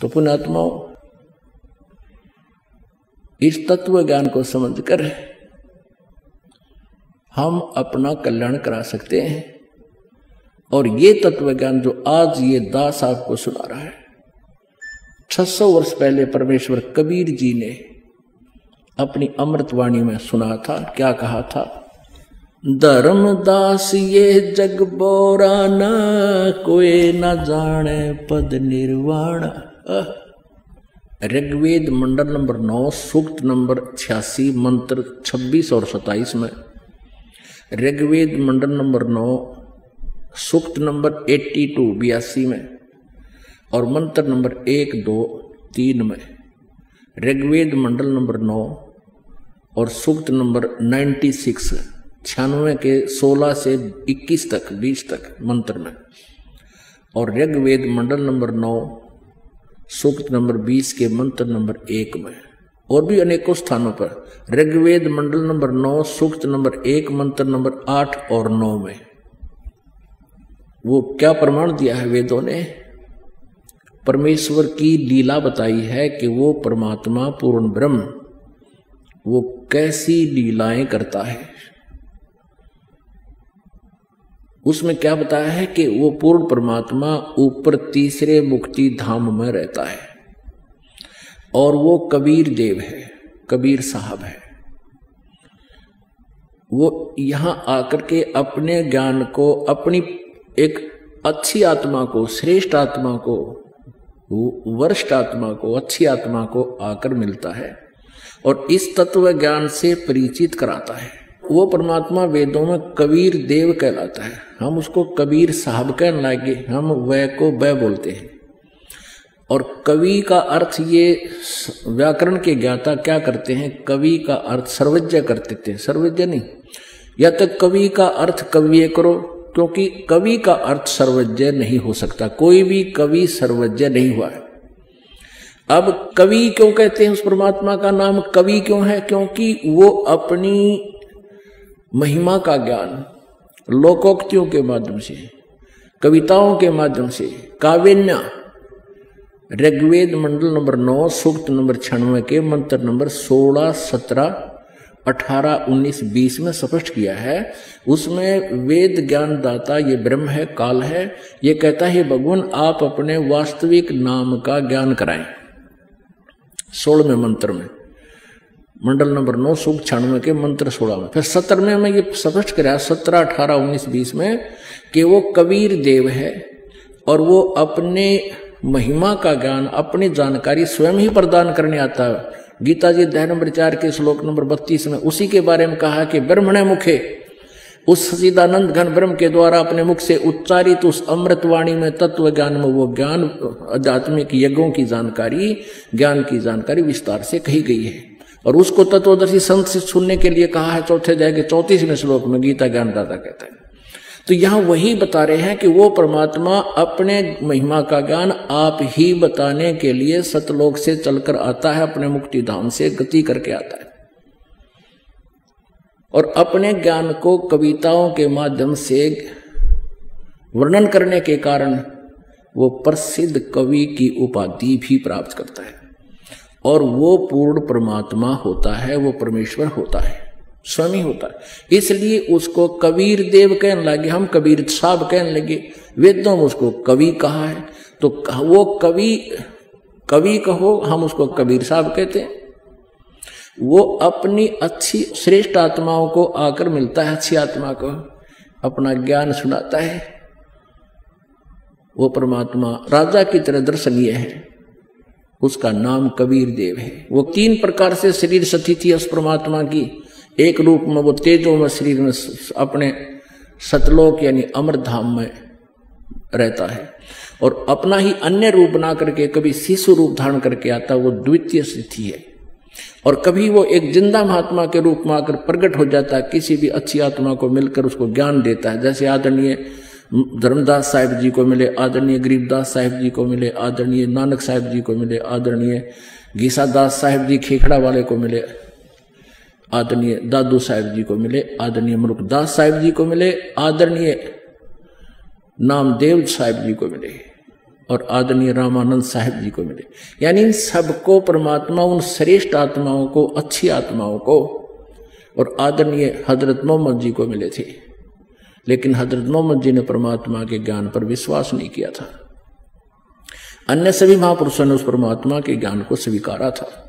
तो पुण्यात्माओं, इस तत्व ज्ञान को समझकर हम अपना कल्याण करा सकते हैं। और ये तत्व ज्ञान जो आज ये दास आपको सुना रहा है, 600 वर्ष पहले परमेश्वर कबीर जी ने अपनी अमृतवाणी में सुना था। क्या कहा था? धर्मदास ये जग बोरा ना, कोई न जाने पद निर्वाण। ऋग्वेद मंडल नंबर 9 सूक्त नंबर 86 मंत्र 26 और 27 में, ऋग्वेद मंडल नंबर 9 सूक्त नंबर 82 में और मंत्र नंबर 1, 2, 3 में, ऋग्वेद मंडल नंबर 9 और सूक्त नंबर 96 के 16 से 21 तक 20 तक मंत्र में, और ऋग्वेद मंडल नंबर 9 सूक्त नंबर 20 के मंत्र नंबर 1 में, और भी अनेकों स्थानों पर ऋग्वेद मंडल नंबर 9 सूक्त नंबर 1 मंत्र नंबर 8 और 9 में। वो क्या प्रमाण दिया है वेदों ने? परमेश्वर की लीला बताई है कि वो परमात्मा पूर्ण ब्रह्म वो कैसी लीलाएं करता है। उसमें क्या बताया है कि वो पूर्ण परमात्मा ऊपर तीसरे मुक्ति धाम में रहता है और वो कबीर देव है, कबीर साहब है। वो यहां आकर के अपने ज्ञान को, अपनी एक अच्छी आत्मा को, श्रेष्ठ आत्मा को, वरिष्ठ आत्मा को, अच्छी आत्मा को आकर मिलता है और इस तत्व ज्ञान से परिचित कराता है। वो परमात्मा वेदों में कबीर देव कहलाता है। हम उसको कबीर साहब कहने लगे, हम वह को वह बोलते हैं। और कवि का अर्थ, ये व्याकरण के ज्ञाता क्या करते हैं, कवि का अर्थ सर्वज्ञ करते थे, सर्वज्ञ नहीं। या तो कवि का अर्थ कविये करो, क्योंकि कवि का अर्थ सर्वज्ञ नहीं हो सकता, कोई भी कवि सर्वज्ञ नहीं हुआ है। अब कवि क्यों कहते हैं? उस परमात्मा का नाम कवि क्यों है? क्योंकि वो अपनी महिमा का ज्ञान लोकोक्तियों के माध्यम से, कविताओं के माध्यम से, काव्यन्या, ऋग्वेद मंडल नंबर 9 सूक्त नंबर 96 के मंत्र नंबर 16, 17, 18, 19, 20 में स्पष्ट किया है। उसमें वेद ज्ञान दाता ये ब्रह्म है, काल है, ये कहता है भगवान आप अपने वास्तविक नाम का ज्ञान कराएं। 16वें मंत्र में, मंडल नंबर 9 सूक्त 96 के मंत्र 16 में। फिर 17वें में ये स्पष्ट कराया 17, 18, 19, 20 में कि वो कबीर देव है और वो अपने महिमा का ज्ञान, अपनी जानकारी स्वयं ही प्रदान करने आता है। गीता जी अध्याय नंबर 4 के श्लोक नंबर 32 में उसी के बारे में कहा कि ब्रह्मणे मुखे, उस सच्चिदानंद घन ब्रह्म के द्वारा अपने मुख से उच्चारित उस अमृतवाणी में, तत्व ज्ञान में वो ज्ञान, आध्यात्मिक यज्ञों की जानकारी, ज्ञान की जानकारी विस्तार से कही गई है। और उसको तत्वदर्शी संत से सुनने के लिए कहा है 4 अध्याय के 34वें श्लोक में, गीता ज्ञानदाता कहता है। तो यहां वही बता रहे हैं कि वो परमात्मा अपने महिमा का ज्ञान आप ही बताने के लिए सतलोक से चलकर आता है, अपने मुक्ति धाम से गति करके आता है और अपने ज्ञान को कविताओं के माध्यम से वर्णन करने के कारण वो प्रसिद्ध कवि की उपाधि भी प्राप्त करता है। और वो पूर्ण परमात्मा होता है, वो परमेश्वर होता है, स्वयं ही होता है। इसलिए उसको कबीर देव कहने लगे, हम कबीर साहब कहने लगे। वेदों में उसको कवि कहा है, तो वो कवि कहो, हम उसको कबीर साहब कहते हैं। वो अपनी अच्छी श्रेष्ठ आत्माओं को आकर मिलता है, अच्छी आत्मा को अपना ज्ञान सुनाता है। वो परमात्मा राजा की तरह दर्शनीय है, उसका नाम कबीर देव है। वो 3 प्रकार से शरीर स्थिति है उस परमात्मा की। एक रूप में वो तेजो में शरीर में अपने सतलोक यानी अमर धाम में रहता है, और अपना ही अन्य रूप बना करके कभी शिशु रूप धारण करके आता, वो द्वितीय स्थिति है। और कभी वो एक जिंदा महात्मा के रूप में आकर प्रकट हो जाता है, किसी भी अच्छी आत्मा को मिलकर उसको ज्ञान देता है। जैसे आदरणीय धर्मदास साहिब जी को मिले, आदरणीय गरीबदास साहिब जी को मिले, आदरणीय नानक साहिब जी को मिले, आदरणीय गीसादास साहिब जी खेखड़ा वाले को मिले, आदरणीय दादू साहिब जी को मिले, आदरणीय मुरुखदास साहिब जी को मिले, आदरणीय नामदेव साहिब जी को मिले। और आदरणीय रामानंद साहिब जी को मिले। यानी सबको परमात्मा उन श्रेष्ठ आत्माओं को, अच्छी आत्माओं को और आदरणीय हजरत मोहम्मद जी को मिले थे। लेकिन हजरत मोहम्मद जी ने परमात्मा के ज्ञान पर विश्वास नहीं किया था। अन्य सभी महापुरुषों ने उस परमात्मा के ज्ञान को स्वीकारा था।